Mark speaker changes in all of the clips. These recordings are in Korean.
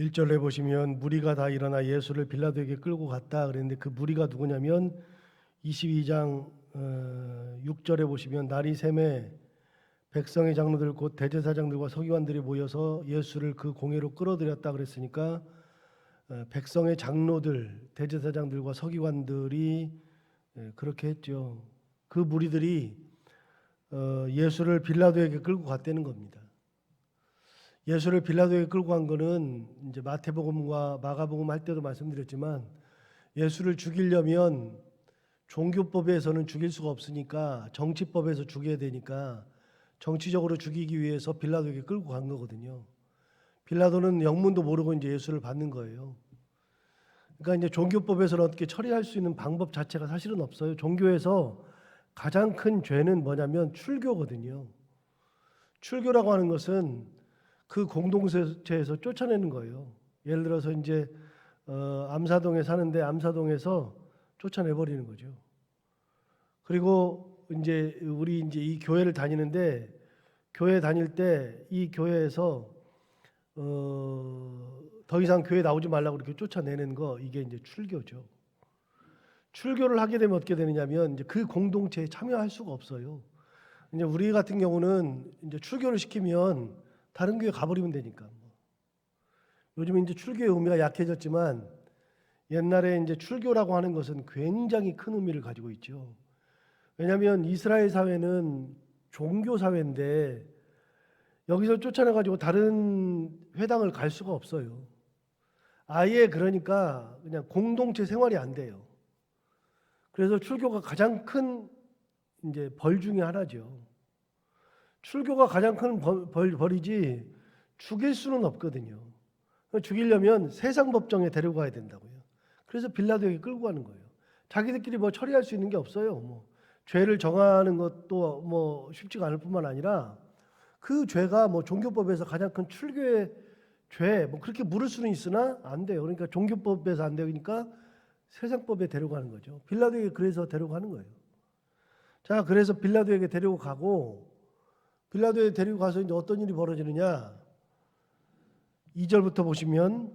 Speaker 1: 1절에 보시면 무리가 다 일어나 예수를 빌라도에게 끌고 갔다 그랬는데 그 무리가 누구냐면 22장 6절에 보시면 날이 새매 백성의 장로들 곧 대제사장들과 서기관들이 모여서 예수를 그 공회로 끌어들였다 그랬으니까 백성의 장로들, 대제사장들과 서기관들이 그렇게 했죠. 그 무리들이 예수를 빌라도에게 끌고 갔다는 겁니다. 예수를 빌라도에게 끌고 간 거는 이제 마태복음과 마가복음 할 때도 말씀드렸지만 예수를 죽이려면 종교법에서는 죽일 수가 없으니까 정치법에서 죽여야 되니까 정치적으로 죽이기 위해서 빌라도에게 끌고 간 거거든요. 빌라도는 영문도 모르고 이제 예수를 받는 거예요. 그러니까 이제 종교법에서는 어떻게 처리할 수 있는 방법 자체가 사실은 없어요. 종교에서 가장 큰 죄는 뭐냐면 출교거든요. 출교라고 하는 것은 그 공동체에서 쫓아내는 거예요. 예를 들어서 이제 암사동에 사는데 암사동에서 쫓아내 버리는 거죠. 그리고 이제 우리 이제 이 교회를 다니는데 교회 다닐 때 이 교회에서 더 이상 교회 나오지 말라고 이렇게 쫓아내는 거 이게 이제 출교죠. 출교를 하게 되면 어떻게 되느냐면 이제 그 공동체에 참여할 수가 없어요. 이제 우리 같은 경우는 이제 출교를 시키면 다른 교회 가버리면 되니까. 요즘 이제 출교의 의미가 약해졌지만 옛날에 이제 출교라고 하는 것은 굉장히 큰 의미를 가지고 있죠. 왜냐하면 이스라엘 사회는 종교 사회인데 여기서 쫓아내 가지고 다른 회당을 갈 수가 없어요. 아예 그러니까 그냥 공동체 생활이 안 돼요. 그래서 출교가 가장 큰 이제 벌 중에 하나죠. 출교가 가장 큰 벌이지 죽일 수는 없거든요. 죽이려면 세상 법정에 데려가야 된다고요. 그래서 빌라도에게 끌고 가는 거예요. 자기들끼리 뭐 처리할 수 있는 게 없어요. 뭐 죄를 정하는 것도 뭐 쉽지가 않을 뿐만 아니라 그 죄가 뭐 종교법에서 가장 큰 출교의 죄 뭐 그렇게 물을 수는 있으나 안 돼요. 그러니까 종교법에서 안 되니까 세상법에 데려가는 거죠. 빌라도에게 그래서 데려가는 거예요. 자, 그래서 빌라도에게 데리고 가고 빌라도에 데리고 가서 이제 어떤 일이 벌어지느냐? 2절부터 보시면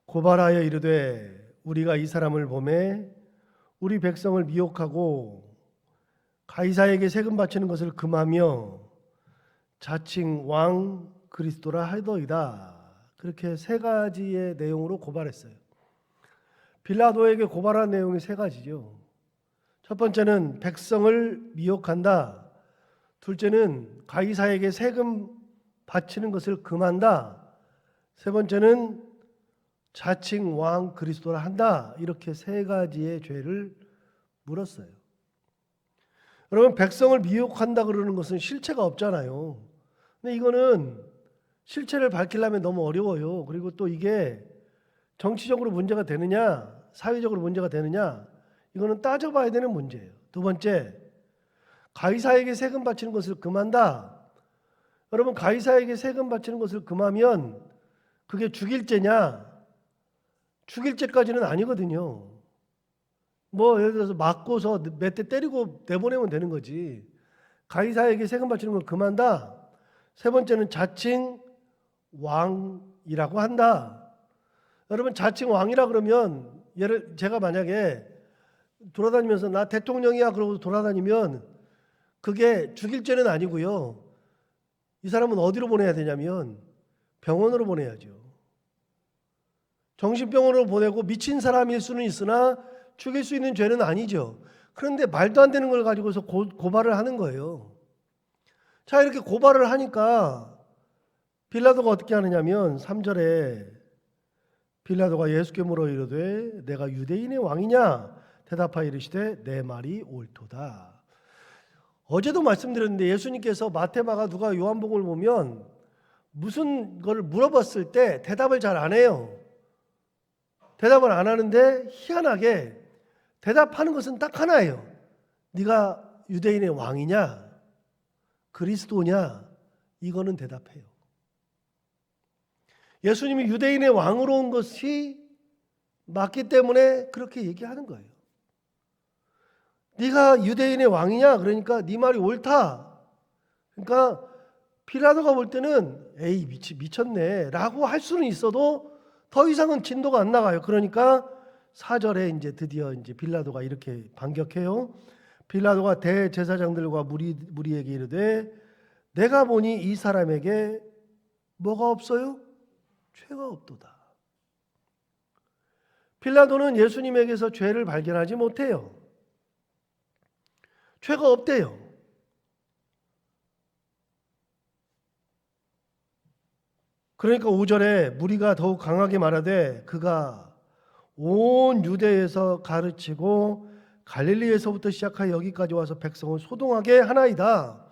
Speaker 1: 고발하여 이르되 우리가 이 사람을 보매 우리 백성을 미혹하고 가이사에게 세금 바치는 것을 금하며 자칭 왕 그리스도라 하더이다. 그렇게 세 가지의 내용으로 고발했어요. 빌라도에게 고발한 내용이 세 가지죠. 첫 번째는 백성을 미혹한다. 둘째는 가이사에게 세금 바치는 것을 금한다. 세 번째는 자칭 왕 그리스도라 한다. 이렇게 세 가지의 죄를 물었어요. 여러분, 백성을 미혹한다 그러는 것은 실체가 없잖아요. 근데 이거는 실체를 밝히려면 너무 어려워요. 그리고 또 이게 정치적으로 문제가 되느냐, 사회적으로 문제가 되느냐, 이거는 따져봐야 되는 문제예요. 두 번째, 가이사에게 세금 바치는 것을 금한다. 여러분, 가이사에게 세금 바치는 것을 금하면 그게 죽일 죄냐? 죽일 죄까지는 아니거든요. 뭐 예를 들어서 맞고서 몇 대 때리고 내보내면 되는 거지. 가이사에게 세금 바치는 걸 금한다. 세 번째는 자칭 왕이라고 한다. 여러분, 자칭 왕이라 그러면 제가 만약에 돌아다니면서 나 대통령이야 그러고 돌아다니면 그게 죽일 죄는 아니고요. 이 사람은 어디로 보내야 되냐면 병원으로 보내야죠. 정신병원으로 보내고 미친 사람일 수는 있으나 죽일 수 있는 죄는 아니죠. 그런데 말도 안 되는 걸 가지고서 고발을 하는 거예요. 자, 이렇게 고발을 하니까 빌라도가 어떻게 하느냐면 3절에 빌라도가 예수께 물어 이르되 내가 유대인의 왕이냐? 대답하여 이르시되 내 말이 옳도다. 어제도 말씀드렸는데 예수님께서 마태, 마가, 누가, 요한복음을 보면 무슨 걸 물어봤을 때 대답을 잘 안 해요. 대답을 안 하는데 희한하게 대답하는 것은 딱 하나예요. 네가 유대인의 왕이냐? 그리스도냐? 이거는 대답해요. 예수님이 유대인의 왕으로 온 것이 맞기 때문에 그렇게 얘기하는 거예요. 네가 유대인의 왕이냐? 그러니까 네 말이 옳다. 그러니까 빌라도가 볼 때는 에이 미쳤네 라고 할 수는 있어도 더 이상은 진도가 안 나가요. 그러니까 4절에 이제 드디어 이제 빌라도가 이렇게 반격해요. 빌라도가 대제사장들과 무리에게 이르되 내가 보니 이 사람에게 뭐가 없어요? 죄가 없도다. 빌라도는 예수님에게서 죄를 발견하지 못해요. 죄가 없대요. 그러니까 5절에 무리가 더욱 강하게 말하되 그가 온 유대에서 가르치고 갈릴리에서부터 시작하여 여기까지 와서 백성을 소동하게 하나이다.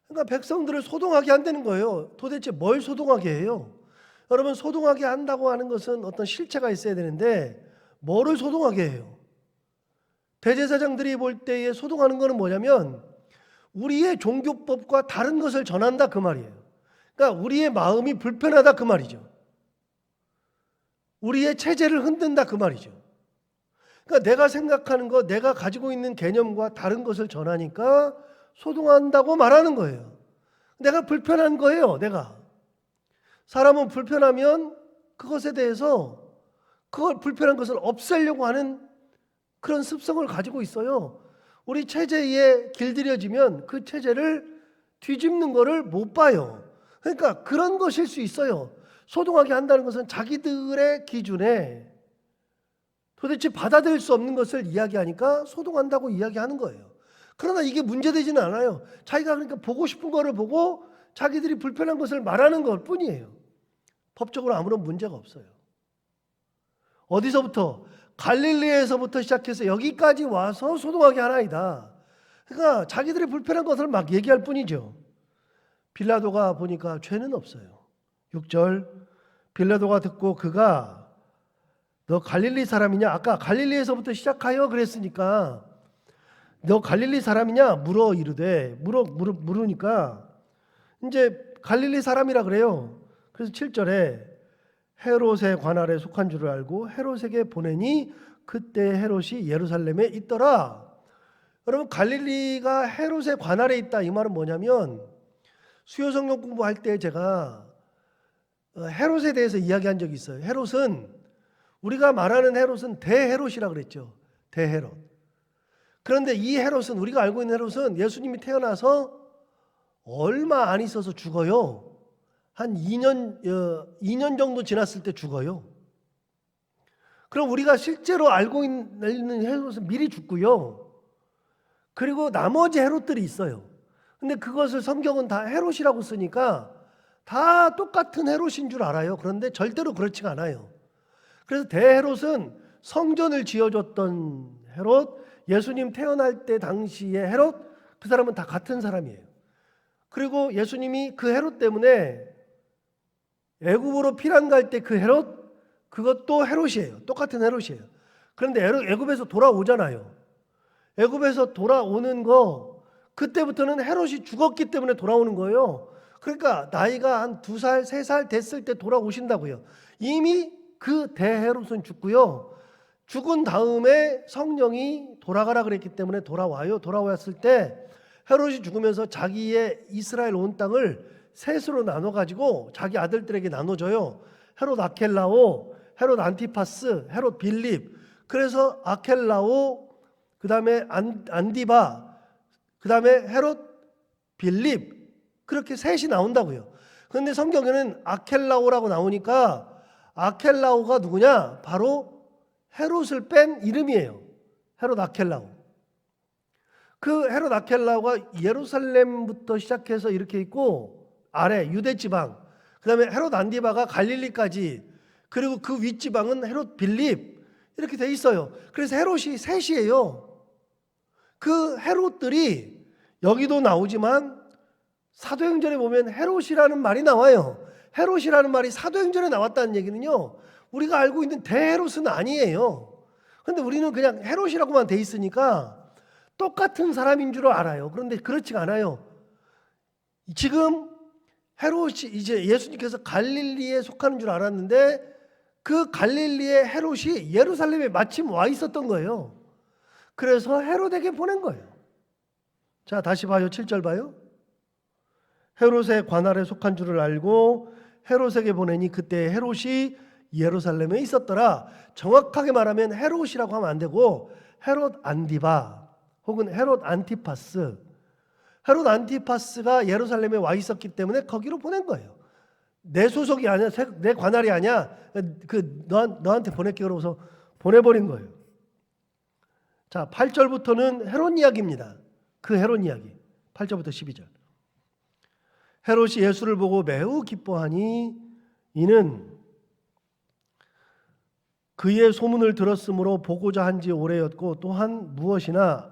Speaker 1: 그러니까 백성들을 소동하게 한다는 거예요. 도대체 뭘 소동하게 해요? 여러분, 소동하게 한다고 하는 것은 어떤 실체가 있어야 되는데 뭐를 소동하게 해요? 대제사장들이 볼 때에 소동하는 것은 뭐냐면 우리의 종교법과 다른 것을 전한다 그 말이에요. 그러니까 우리의 마음이 불편하다 그 말이죠. 우리의 체제를 흔든다 그 말이죠. 그러니까 내가 생각하는 것, 내가 가지고 있는 개념과 다른 것을 전하니까 소동한다고 말하는 거예요. 내가 불편한 거예요. 내가. 사람은 불편하면 그것에 대해서 그걸 불편한 것을 없애려고 하는 그런 습성을 가지고 있어요. 우리 체제에 길들여지면 그 체제를 뒤집는 것을 못 봐요. 그러니까 그런 것일 수 있어요. 소동하게 한다는 것은 자기들의 기준에 도대체 받아들일 수 없는 것을 이야기하니까 소동한다고 이야기하는 거예요. 그러나 이게 문제되지는 않아요. 자기가 그러니까 보고 싶은 거를 보고 자기들이 불편한 것을 말하는 것 뿐이에요. 법적으로 아무런 문제가 없어요. 어디서부터? 갈릴리에서부터 시작해서 여기까지 와서 소동하게 하나이다. 그러니까 자기들이 불편한 것을 막 얘기할 뿐이죠. 빌라도가 보니까 죄는 없어요. 6절 빌라도가 듣고 그가 너 갈릴리 사람이냐? 아까 갈릴리에서부터 시작하여 그랬으니까 너 갈릴리 사람이냐? 물으니까 이제 갈릴리 사람이라 그래요. 그래서 7절에 헤롯의 관할에 속한 줄을 알고 헤롯에게 보내니 그때 헤롯이 예루살렘에 있더라. 여러분, 갈릴리가 헤롯의 관할에 있다 이 말은 뭐냐면 수요 성경 공부할 때 제가 헤롯에 대해서 이야기한 적이 있어요. 헤롯은 우리가 말하는 헤롯은 대헤롯이라 그랬죠. 대헤롯. 그런데 이 헤롯은 우리가 알고 있는 헤롯은 예수님이 태어나서 얼마 안 있어서 죽어요. 한 2년 정도 지났을 때 죽어요. 그럼 우리가 실제로 알고 있는 헤롯은 미리 죽고요. 그리고 나머지 헤롯들이 있어요. 근데 그것을 성경은 다 헤롯이라고 쓰니까 다 똑같은 헤롯인 줄 알아요. 그런데 절대로 그렇지가 않아요. 그래서 대헤롯은 성전을 지어줬던 헤롯, 예수님 태어날 때 당시에 헤롯, 그 사람은 다 같은 사람이에요. 그리고 예수님이 그 헤롯 때문에 애굽으로 피난 갈 때 그 헤롯, 그것도 헤롯이에요. 똑같은 헤롯이에요. 그런데 애굽에서 돌아오잖아요. 애굽에서 돌아오는 거 그때부터는 헤롯이 죽었기 때문에 돌아오는 거예요. 그러니까 나이가 한 2살, 3살 됐을 때 돌아오신다고요. 이미 그 대헤롯은 죽고요. 죽은 다음에 성령이 돌아가라 그랬기 때문에 돌아와요. 돌아왔을 때 헤롯이 죽으면서 자기의 이스라엘 온 땅을 셋으로 나눠가지고 자기 아들들에게 나눠줘요. 헤롯 아켈라오, 헤롯 안티파스, 헤롯 빌립. 그래서 아켈라오, 그 다음에 안디바, 그 다음에 헤롯 빌립. 그렇게 셋이 나온다고요. 그런데 성경에는 아켈라오라고 나오니까 아켈라오가 누구냐? 바로 헤롯을 뺀 이름이에요. 헤롯 아켈라오. 그 헤롯 아켈라오가 예루살렘부터 시작해서 이렇게 있고 아래 유대 지방, 그 다음에 헤롯 안디바가 갈릴리까지, 그리고 그 윗지방은 헤롯 빌립 이렇게 돼 있어요. 그래서 헤롯이 셋이에요. 그 헤롯들이 여기도 나오지만 사도행전에 보면 헤롯이라는 말이 나와요. 헤롯이라는 말이 사도행전에 나왔다는 얘기는요, 우리가 알고 있는 대헤롯은 아니에요. 그런데 우리는 그냥 헤롯이라고만 돼 있으니까 똑같은 사람인 줄 알아요. 그런데 그렇지가 않아요. 지금 헤롯이 이제 예수님께서 갈릴리에 속하는 줄 알았는데 그 갈릴리의 헤롯이 예루살렘에 마침 와 있었던 거예요. 그래서 헤롯에게 보낸 거예요. 자, 다시 봐요. 7절 봐요. 헤롯의 관할에 속한 줄을 알고 헤롯에게 보내니 그때 헤롯이 예루살렘에 있었더라. 정확하게 말하면 헤롯이라고 하면 안 되고 헤롯 안디바 혹은 헤롯 안티파스. 헤롯 안티파스가 예루살렘에 와 있었기 때문에 거기로 보낸 거예요. 내 소속이 아니야, 내 관할이 아니야. 너한테 보낼게 그러고서 보내버린 거예요. 자, 8절부터는 헤롯 이야기입니다. 그 헤롯 이야기. 8절부터 12절. 헤롯이 예수를 보고 매우 기뻐하니 이는 그의 소문을 들었으므로 보고자 한지 오래였고 또한 무엇이나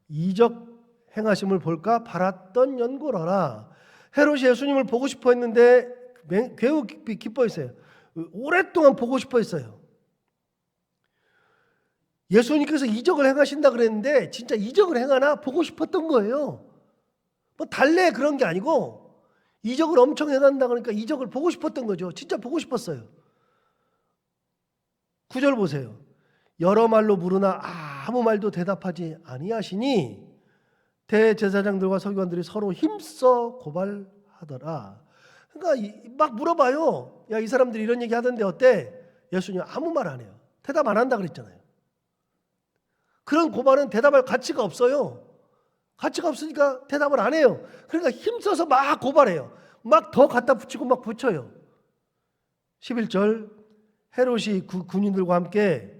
Speaker 1: 이적 행하심을 볼까 바랐던 연고로라. 헤롯이 예수님을 보고 싶어 했는데 매우 기뻐했어요. 오랫동안 보고 싶어 했어요. 예수님께서 이적을 행하신다 그랬는데 진짜 이적을 행하나 보고 싶었던 거예요. 뭐 달래 그런 게 아니고 이적을 엄청 행한다 그러니까 이적을 보고 싶었던 거죠. 진짜 보고 싶었어요. 9절 보세요. 여러 말로 물으나 아무 말도 대답하지 아니하시니 대제사장들과 서기관들이 서로 힘써 고발하더라. 그러니까 막 물어봐요. 야, 이 사람들이 이런 얘기 하던데 어때? 예수님 아무 말 안 해요. 대답 안 한다 그랬잖아요. 그런 고발은 대답할 가치가 없어요. 가치가 없으니까 대답을 안 해요. 그러니까 힘써서 막 고발해요. 막 더 갖다 붙이고 막 붙여요. 11절 헤롯이 군인들과 함께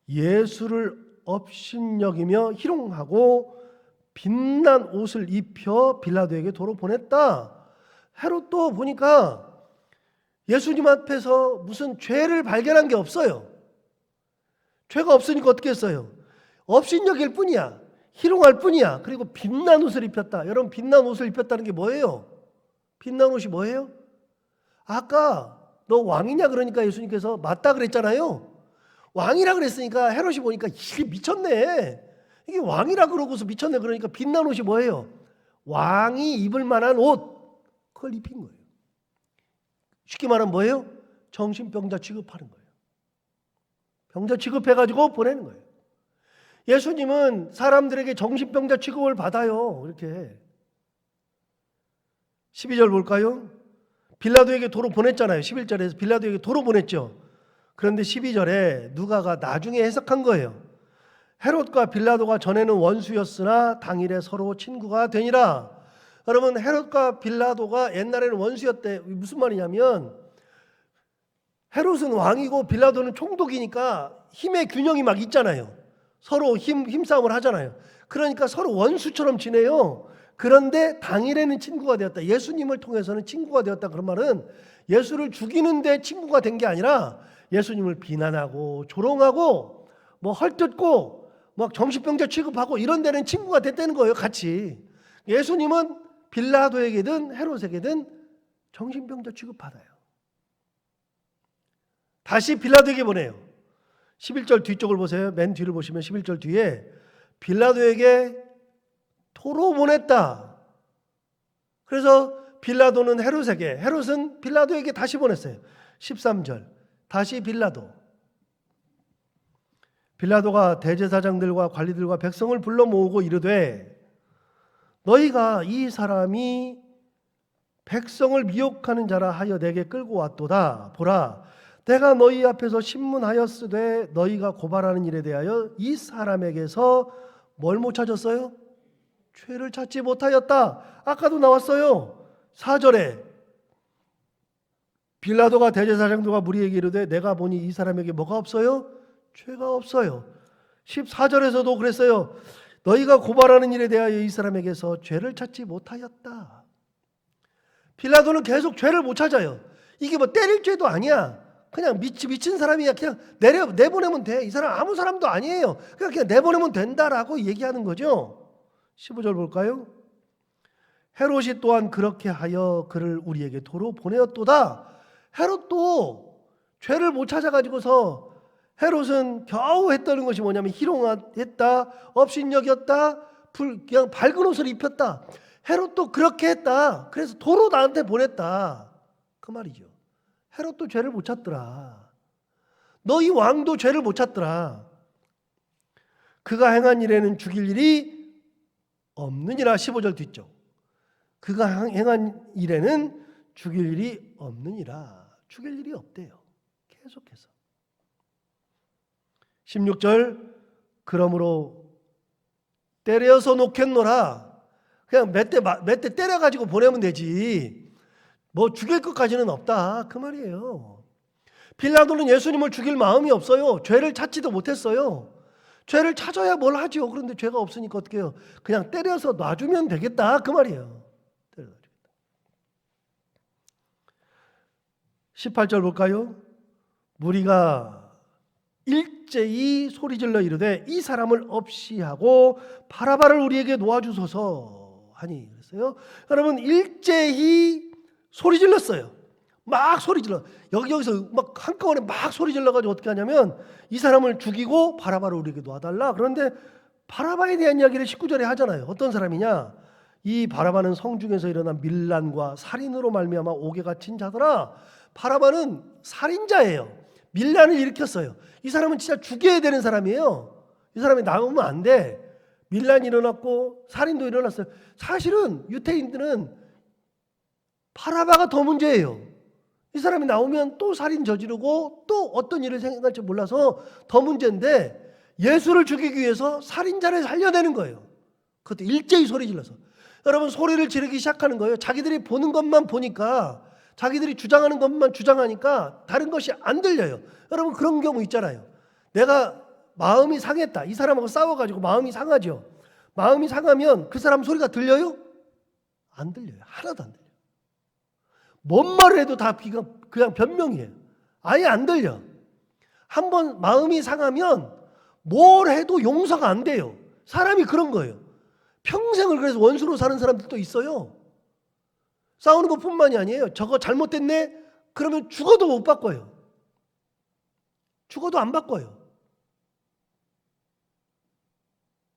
Speaker 1: 예수를 업신여기며 희롱하고 빛난 옷을 입혀 빌라도에게 도로 보냈다. 헤롯도 보니까 예수님 앞에서 무슨 죄를 발견한 게 없어요. 죄가 없으니까 어떻게 했어요? 업신여길 뿐이야. 희롱할 뿐이야. 그리고 빛난 옷을 입혔다. 여러분, 빛난 옷을 입혔다는 게 뭐예요? 빛난 옷이 뭐예요? 아까 너 왕이냐 그러니까 예수님께서 맞다 그랬잖아요. 왕이라 그랬으니까 헤롯이 보니까 이게 미쳤네. 이게 왕이라 그러고서 미쳤네. 그러니까 빛난 옷이 뭐예요? 왕이 입을 만한 옷. 그걸 입힌 거예요. 쉽게 말하면 뭐예요? 정신병자 취급하는 거예요. 병자 취급해가지고 보내는 거예요. 예수님은 사람들에게 정신병자 취급을 받아요. 이렇게 12절 볼까요? 빌라도에게 도로 보냈잖아요. 11절에서 빌라도에게 도로 보냈죠. 그런데 12절에 누가가 나중에 해석한 거예요. 헤롯과 빌라도가 전에는 원수였으나 당일에 서로 친구가 되니라. 여러분, 헤롯과 빌라도가 옛날에는 원수였대. 무슨 말이냐면 헤롯은 왕이고 빌라도는 총독이니까 힘의 균형이 막 있잖아요. 서로 힘싸움을 하잖아요. 그러니까 서로 원수처럼 지내요. 그런데 당일에는 친구가 되었다. 예수님을 통해서는 친구가 되었다. 그런 말은 예수를 죽이는데 친구가 된 게 아니라 예수님을 비난하고 조롱하고 뭐 헐뜯고 막 정신병자 취급하고 이런 데는 친구가 됐다는 거예요. 같이. 예수님은 빌라도에게든 헤롯에게든 정신병자 취급받아요. 다시 빌라도에게 보내요. 11절 뒤쪽을 보세요. 맨 뒤를 보시면 11절 뒤에 빌라도에게 토로 보냈다. 그래서 빌라도는 헤롯에게, 헤롯은 빌라도에게 다시 보냈어요. 13절 다시 빌라도가 대제사장들과 관리들과 백성을 불러 모으고 이르되 너희가 이 사람이 백성을 미혹하는 자라 하여 내게 끌고 왔도다. 보라, 내가 너희 앞에서 신문하였으되 너희가 고발하는 일에 대하여 이 사람에게서 뭘 못 찾았어요? 죄를 찾지 못하였다. 아까도 나왔어요. 4절에 빌라도가 대제사장들과 무리에게 이르되 내가 보니 이 사람에게 뭐가 없어요? 죄가 없어요. 14절에서도 그랬어요. 너희가 고발하는 일에 대하여 이 사람에게서 죄를 찾지 못하였다. 빌라도는 계속 죄를 못 찾아요. 이게 뭐 때릴 죄도 아니야. 그냥 미친 사람이야. 그냥 내보내면 돼. 이 사람 아무 사람도 아니에요. 그냥 내보내면 된다라고 얘기하는 거죠. 15절 볼까요? 헤롯이 또한 그렇게 하여 그를 우리에게 도로 보내었도다. 헤롯도 죄를 못 찾아가지고서 헤롯은 겨우 했다는 것이 뭐냐면 희롱했다, 업신여겼다, 그냥 밝은 옷을 입혔다. 헤롯도 그렇게 했다. 그래서 도로 나한테 보냈다. 그 말이죠. 헤롯도 죄를 못 찾더라. 너희 왕도 죄를 못 찾더라. 그가 행한 일에는 죽일 일이 없느니라. 15절 뒤쪽. 그가 행한 일에는 죽일 일이 없느니라. 죽일 일이 없대요. 계속해서. 16절 그러므로 때려서 놓겠노라. 그냥 몇 대 때려가지고 보내면 되지. 뭐 죽일 것까지는 없다. 그 말이에요. 빌라도는 예수님을 죽일 마음이 없어요. 죄를 찾지도 못했어요. 죄를 찾아야 뭘 하죠. 그런데 죄가 없으니까 어떻게 해요? 그냥 때려서 놔주면 되겠다. 그 말이에요. 18절 볼까요? 무리가 일제히 소리질러 이르되 이 사람을 없이 하고 바라바를 우리에게 놓아주소서 하니 그랬어요. 여러분 일제히 소리질렀어요. 막 소리질러. 여기서 막 한꺼번에 막 소리질러가지고 어떻게 하냐면 이 사람을 죽이고 바라바를 우리에게 놓아달라. 그런데 바라바에 대한 이야기를 19절에 하잖아요. 어떤 사람이냐? 이 바라바는 성중에서 일어난 밀란과 살인으로 말미암아 옥에 갇힌 자더라. 바라바는 살인자예요. 밀란을 일으켰어요. 이 사람은 진짜 죽여야 되는 사람이에요. 이 사람이 나오면 안 돼. 밀란이 일어났고 살인도 일어났어요. 사실은 유태인들은 바라바가 더 문제예요. 이 사람이 나오면 또 살인 저지르고 또 어떤 일을 생각할지 몰라서 더 문제인데 예수를 죽이기 위해서 살인자를 살려내는 거예요. 그것도 일제히 소리 질러서. 여러분 소리를 지르기 시작하는 거예요. 자기들이 보는 것만 보니까 자기들이 주장하는 것만 주장하니까 다른 것이 안 들려요. 여러분 그런 경우 있잖아요. 내가 마음이 상했다. 이 사람하고 싸워가지고 마음이 상하죠. 마음이 상하면 그 사람 소리가 들려요? 안 들려요. 하나도 안 들려요. 뭔 말을 해도 다 그냥 변명이에요. 아예 안 들려. 한번 마음이 상하면 뭘 해도 용서가 안 돼요. 사람이 그런 거예요. 평생을 그래서 원수로 사는 사람들도 있어요. 싸우는 것뿐만이 아니에요. 저거 잘못됐네? 그러면 죽어도 못 바꿔요. 죽어도 안 바꿔요.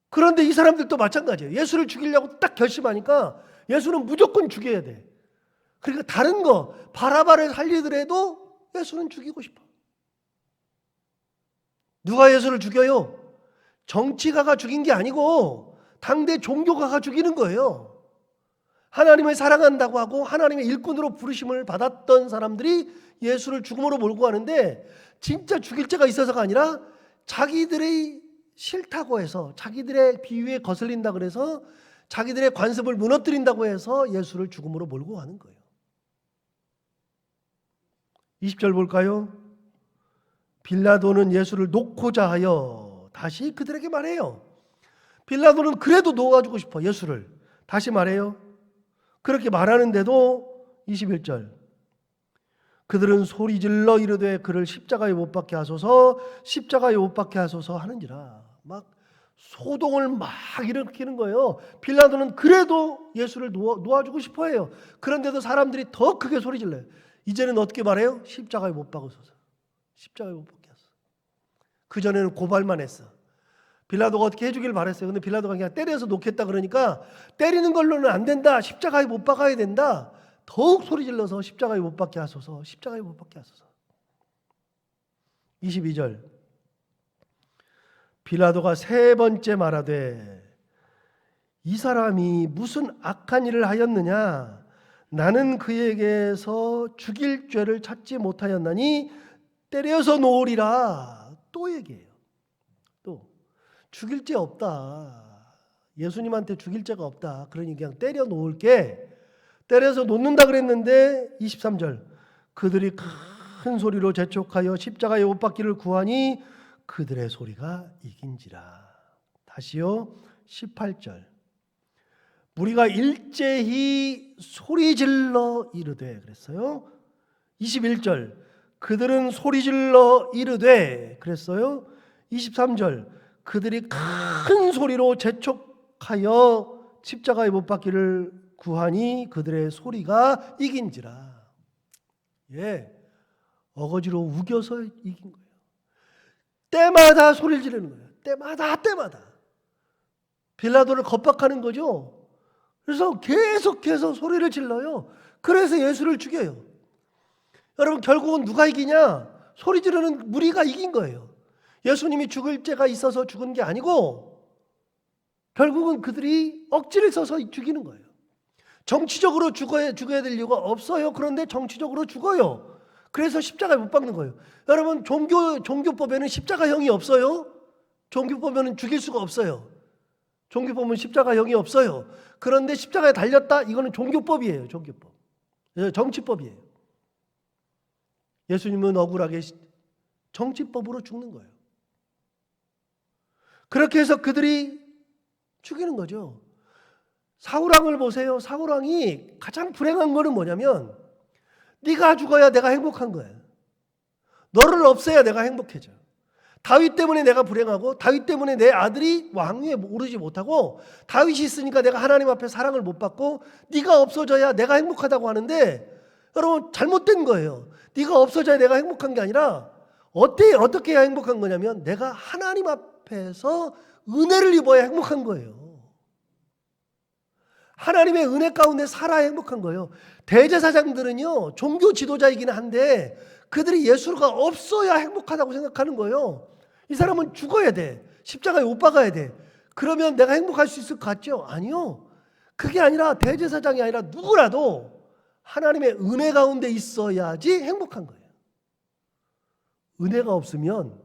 Speaker 1: 그런데 이 사람들도 마찬가지예요. 예수를 죽이려고 딱 결심하니까 예수는 무조건 죽여야 돼. 그러니까 다른 거 바라바를 살리더라도 예수는 죽이고 싶어. 누가 예수를 죽여요? 정치가가 죽인 게 아니고 당대 종교가가 죽이는 거예요. 하나님을 사랑한다고 하고 하나님의 일꾼으로 부르심을 받았던 사람들이 예수를 죽음으로 몰고 가는데 진짜 죽일 죄가 있어서가 아니라 자기들의 싫다고 해서 자기들의 비위에 거슬린다 그래서 자기들의 관습을 무너뜨린다고 해서 예수를 죽음으로 몰고 가는 거예요. 20절 볼까요? 빌라도는 예수를 놓고자 하여 다시 그들에게 말해요. 빌라도는 그래도 놓아주고 싶어 예수를. 다시 말해요. 그렇게 말하는데도 21절 그들은 소리질러 이르되 그를 십자가에 못 박게 하소서 십자가에 못 박게 하소서 하는지라. 막 소동을 막 일으키는 거예요. 빌라도는 그래도 예수를 놓아주고 싶어해요. 그런데도 사람들이 더 크게 소리질러요. 이제는 어떻게 말해요? 십자가에 못 박으소서. 십자가에 못 박게 하소서. 그전에는 고발만 했어. 빌라도가 어떻게 해주길 바랬어요. 근데 빌라도가 그냥 때려서 놓겠다 그러니까 때리는 걸로는 안 된다. 십자가에 못 박아야 된다. 더욱 소리질러서 십자가에 못 박게 하소서. 십자가에 못 박게 하소서. 22절 빌라도가 세 번째 말하되 이 사람이 무슨 악한 일을 하였느냐? 나는 그에게서 죽일 죄를 찾지 못하였나니 때려서 놓으리라. 또 얘기해요. 또 죽일 죄 없다. 예수님한테 죽일 죄가 없다. 그러니 그냥 때려 놓을게. 때려서 놓는다 그랬는데 23절 그들이 큰 소리로 재촉하여 십자가에 못 박기를 구하니 그들의 소리가 이긴지라. 다시요. 18절 무리가 일제히 소리질러 이르되 그랬어요. 21절 그들은 소리질러 이르되 그랬어요. 23절 그들이 큰 소리로 재촉하여 십자가에 못 박기를 구하니 그들의 소리가 이긴지라. 예, 어거지로 우겨서 이긴 거예요. 때마다 소리를 지르는 거예요. 때마다 빌라도를 겁박하는 거죠. 그래서 계속해서 소리를 질러요. 그래서 예수를 죽여요. 여러분 결국은 누가 이기냐? 소리 지르는 무리가 이긴 거예요. 예수님이 죽을 죄가 있어서 죽은 게 아니고 결국은 그들이 억지를 써서 죽이는 거예요. 정치적으로 죽어야 될 이유가 없어요. 그런데 정치적으로 죽어요. 그래서 십자가에 못 박는 거예요. 여러분, 종교법에는 십자가형이 없어요. 종교법에는 죽일 수가 없어요. 종교법은 십자가형이 없어요. 그런데 십자가에 달렸다? 이거는 종교법이에요. 종교법. 정치법이에요. 예수님은 억울하게 정치법으로 죽는 거예요. 그렇게 해서 그들이 죽이는 거죠. 사울왕을 보세요. 사울왕이 가장 불행한 거는 뭐냐면 네가 죽어야 내가 행복한 거야. 너를 없애야 내가 행복해져. 다윗 때문에 내가 불행하고 다윗 때문에 내 아들이 왕위에 오르지 못하고 다윗이 있으니까 내가 하나님 앞에 사랑을 못 받고 네가 없어져야 내가 행복하다고 하는데 여러분 잘못된 거예요. 네가 없어져야 내가 행복한 게 아니라 어떻게 해야 행복한 거냐면 내가 하나님 앞에서 은혜를 입어야 행복한 거예요. 하나님의 은혜 가운데 살아야 행복한 거예요. 대제사장들은요 종교 지도자이긴 한데 그들이 예수가 없어야 행복하다고 생각하는 거예요. 이 사람은 죽어야 돼. 십자가에 못 박아야 돼. 그러면 내가 행복할 수 있을 것 같죠? 아니요. 그게 아니라 대제사장이 아니라 누구라도 하나님의 은혜 가운데 있어야지 행복한 거예요. 은혜가 없으면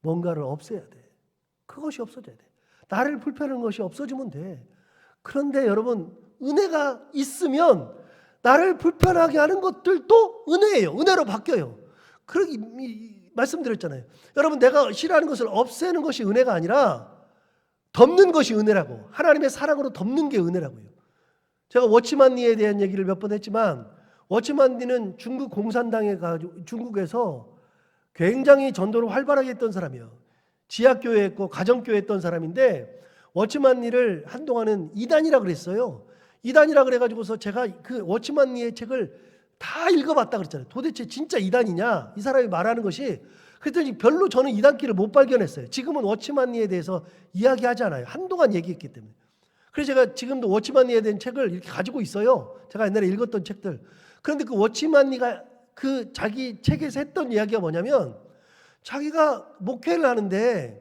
Speaker 1: 뭔가를 없애야 돼. 그것이 없어져야 돼. 나를 불편한 것이 없어지면 돼. 그런데 여러분, 은혜가 있으면 나를 불편하게 하는 것들도 은혜예요. 은혜로 바뀌어요. 그러기 말씀드렸잖아요. 여러분, 내가 싫어하는 것을 없애는 것이 은혜가 아니라 덮는 것이 은혜라고. 하나님의 사랑으로 덮는 게 은혜라고요. 제가 워치만니에 대한 얘기를 몇 번 했지만 워치만니는 중국 공산당에 가지고 중국에서 굉장히 전도를 활발하게 했던 사람이에요. 지하교회 했고 가정교회 했던 사람인데 워치만니를 한동안은 이단이라 그랬어요. 이단이라 그래가지고서 제가 그 워치만니의 책을 다 읽어봤다 그랬잖아요. 도대체 진짜 이단이냐? 이 사람이 말하는 것이. 그랬더니 별로 저는 이단길을 못 발견했어요. 지금은 워치만니에 대해서 이야기하잖아요. 한동안 얘기했기 때문에. 그래서 제가 지금도 워치만니에 대한 책을 이렇게 가지고 있어요. 제가 옛날에 읽었던 책들. 그런데 그 워치만니가 그 자기 책에서 했던 이야기가 뭐냐면 자기가 목회를 하는데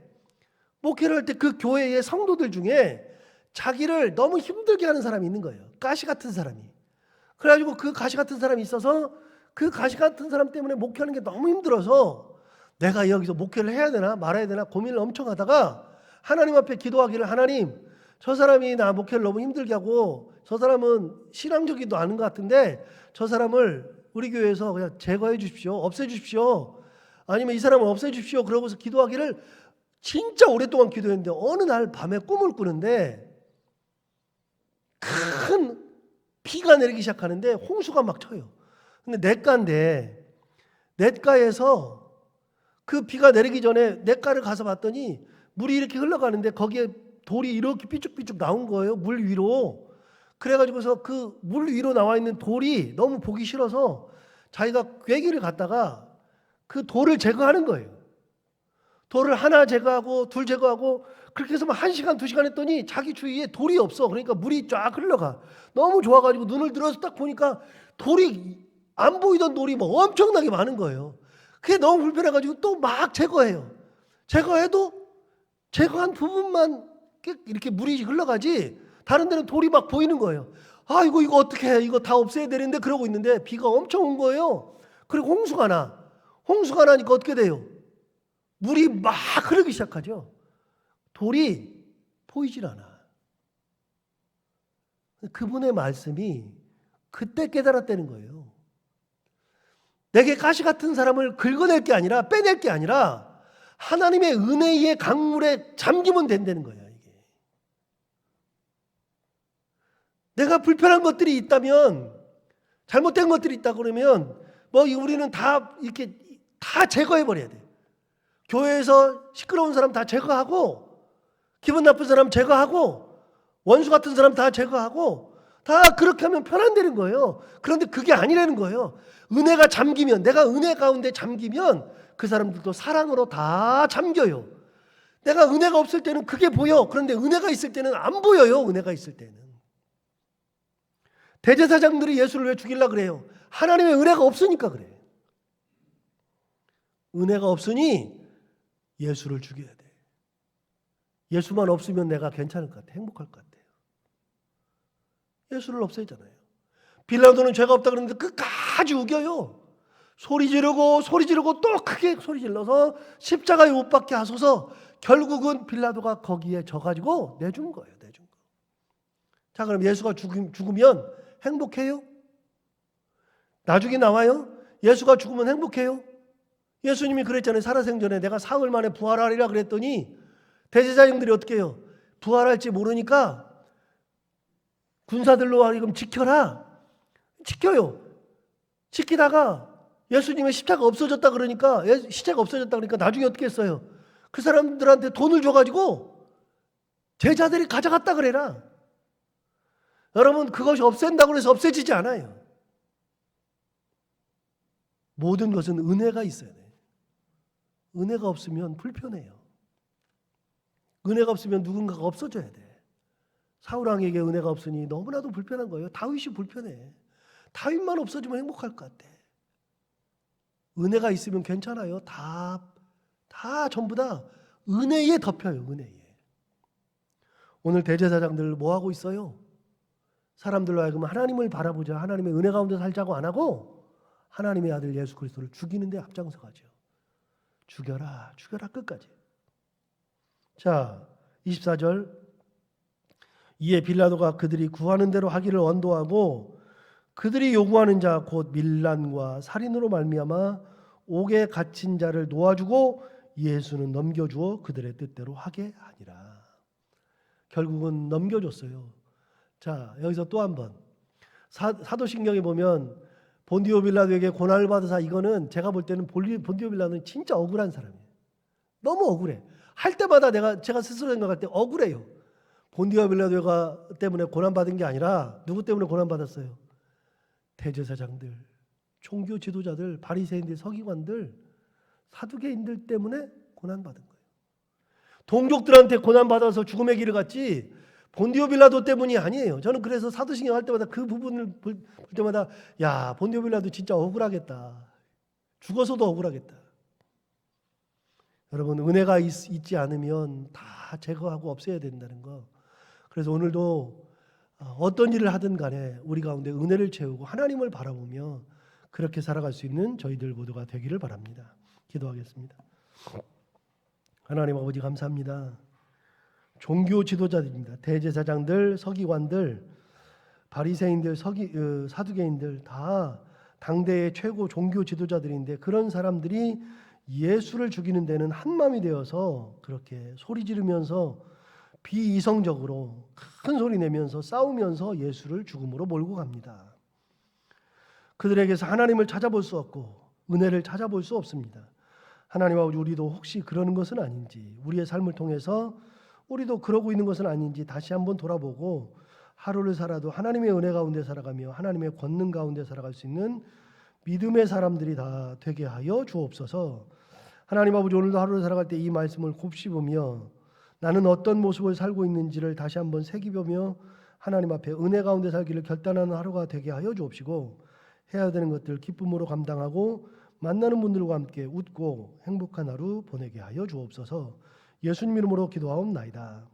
Speaker 1: 목회를 할 때 그 교회의 성도들 중에 자기를 너무 힘들게 하는 사람이 있는 거예요. 가시 같은 사람이. 그래가지고 그 가시 같은 사람이 있어서 그 가시 같은 사람 때문에 목회하는 게 너무 힘들어서 내가 여기서 목회를 해야 되나 말아야 되나 고민을 엄청 하다가 하나님 앞에 기도하기를 하나님 저 사람이 나 목회를 너무 힘들게 하고 저 사람은 신앙적이지도 않은 것 같은데 저 사람을 우리 교회에서 그냥 제거해 주십시오. 없애 주십시오. 아니면 이 사람을 없애 주십시오. 그러고서 기도하기를 진짜 오랫동안 기도했는데 어느 날 밤에 꿈을 꾸는데 큰 비가 내리기 시작하는데 홍수가 막 쳐요. 근데 냇가인데 냇가에서 그 비가 내리기 전에 냇가를 가서 봤더니 물이 이렇게 흘러가는데 거기에 돌이 이렇게 삐쭉삐쭉 나온 거예요. 물 위로. 그래가지고서 그 물 위로 나와 있는 돌이 너무 보기 싫어서 자기가 꾀기를 갖다가 그 돌을 제거하는 거예요. 돌을 하나 제거하고 둘 제거하고 그렇게 해서 1시간 2시간 했더니 자기 주위에 돌이 없어. 그러니까 물이 쫙 흘러가. 너무 좋아가지고 눈을 들어서 딱 보니까 돌이 안 보이던 돌이 뭐 엄청나게 많은 거예요. 그게 너무 불편해가지고 또 막 제거해요. 제거해도 제거한 부분만 이렇게 물이 흘러가지 다른 데는 돌이 막 보이는 거예요. 아 이거 어떻게 해? 이거 다 없애야 되는데 그러고 있는데 비가 엄청 온 거예요. 그리고 홍수가 나. 홍수가 나니까 어떻게 돼요? 물이 막 흐르기 시작하죠. 돌이 보이질 않아. 그분의 말씀이 그때 깨달았다는 거예요. 내게 가시 같은 사람을 긁어낼 게 아니라 빼낼 게 아니라 하나님의 은혜의 강물에 잠기면 된다는 거예요. 이게. 내가 불편한 것들이 있다면 잘못된 것들이 있다 그러면 뭐 우리는 다 이렇게 다 제거해 버려야 돼. 교회에서 시끄러운 사람 다 제거하고 기분 나쁜 사람 제거하고 원수 같은 사람 다 제거하고 다 그렇게 하면 편안되는 거예요. 그런데 그게 아니라는 거예요. 은혜가 잠기면 내가 은혜 가운데 잠기면 그 사람들도 사랑으로 다 잠겨요. 내가 은혜가 없을 때는 그게 보여. 그런데 은혜가 있을 때는 안 보여요. 은혜가 있을 때는. 대제사장들이 예수를 왜 죽이려고 그래요? 하나님의 은혜가 없으니까 그래. 은혜가 없으니 예수를 죽여야 돼. 예수만 없으면 내가 괜찮을 것 같아. 행복할 것 같아요. 예수를 없애잖아요. 빌라도는 죄가 없다 그러는데 끝까지 우겨요. 소리 지르고 또 크게 소리 질러서 십자가에 못 박게 하소서. 결국은 빌라도가 거기에 져가지고 내준 거예요. 내준 거. 자, 그럼 예수가 죽으면 행복해요? 나중에 나와요? 예수가 죽으면 행복해요? 예수님이 그랬잖아요. 살아생전에 내가 사흘 만에 부활하리라 그랬더니 대제사장들이 어떻게 해요? 부활할지 모르니까 군사들로 하여금 지켜라. 지켜요. 지키다가 예수님의 십자가 없어졌다 그러니까, 시체가 없어졌다 그러니까 나중에 어떻게 했어요? 그 사람들한테 돈을 줘가지고 제자들이 가져갔다 그래라. 여러분, 그것이 없앤다고 해서 없애지지 않아요. 모든 것은 은혜가 있어야 돼요. 은혜가 없으면 불편해요. 은혜가 없으면 누군가가 없어져야 돼. 사울왕에게 은혜가 없으니 너무나도 불편한 거예요. 다윗이 불편해. 다윗만 없어지면 행복할 것 같아. 은혜가 있으면 괜찮아요. 다 전부 다 은혜에 덮여요. 은혜에. 오늘 대제사장들 뭐 하고 있어요? 사람들로 하여금 하나님을 바라보자, 하나님의 은혜 가운데 살자고 안 하고 하나님의 아들 예수 그리스도를 죽이는 데 앞장서가죠. 죽여라 끝까지. 자, 24절. 이에 빌라도가 그들이 구하는 대로 하기를 원도하고 그들이 요구하는 자 곧 밀란과 살인으로 말미암아 옥에 갇힌 자를 놓아주고 예수는 넘겨주어 그들의 뜻대로 하게 하니라. 결국은 넘겨줬어요. 자, 여기서 또 한 번 사도신경에 보면 본디오 빌라도에게 고난을 받으사, 이거는 제가 볼 때는 본디오 빌라도는 진짜 억울한 사람이에요. 너무 억울해. 할 때마다 제가 스스로 생각할 때 억울해요. 본디오 빌라도가 때문에 고난받은 게 아니라 누구 때문에 고난받았어요? 대제사장들, 종교 지도자들, 바리새인들, 서기관들, 사두개인들 때문에 고난받은 거예요. 동족들한테 고난받아서 죽음의 길을 갔지 본디오 빌라도 때문이 아니에요. 저는 그래서 사도신경 할 때마다 그 부분을 볼 때마다 야, 본디오 빌라도 진짜 억울하겠다. 죽어서도 억울하겠다. 여러분, 은혜가 있지 않으면 다 제거하고 없애야 된다는 거. 그래서 오늘도 어떤 일을 하든 간에 우리 가운데 은혜를 채우고 하나님을 바라보며 그렇게 살아갈 수 있는 저희들 모두가 되기를 바랍니다. 기도하겠습니다. 하나님 아버지, 감사합니다. 종교 지도자들입니다. 대제사장들, 서기관들, 바리새인들, 사두개인들 다 당대의 최고 종교 지도자들인데 그런 사람들이 예수를 죽이는 데는 한마음이 되어서 그렇게 소리 지르면서 비이성적으로 큰 소리 내면서 싸우면서 예수를 죽음으로 몰고 갑니다. 그들에게서 하나님을 찾아볼 수 없고 은혜를 찾아볼 수 없습니다. 하나님 아버지, 우리도 혹시 그러는 것은 아닌지, 우리의 삶을 통해서 우리도 그러고 있는 것은 아닌지 다시 한번 돌아보고 하루를 살아도 하나님의 은혜 가운데 살아가며 하나님의 권능 가운데 살아갈 수 있는 믿음의 사람들이 다 되게 하여 주옵소서. 하나님 아버지, 오늘도 하루를 살아갈 때 이 말씀을 곱씹으며 나는 어떤 모습을 살고 있는지를 다시 한번 새기보며 하나님 앞에 은혜 가운데 살기를 결단하는 하루가 되게 하여 주옵시고 해야 되는 것들 기쁨으로 감당하고 만나는 분들과 함께 웃고 행복한 하루 보내게 하여 주옵소서. 예수님 이름으로 기도하옵나이다.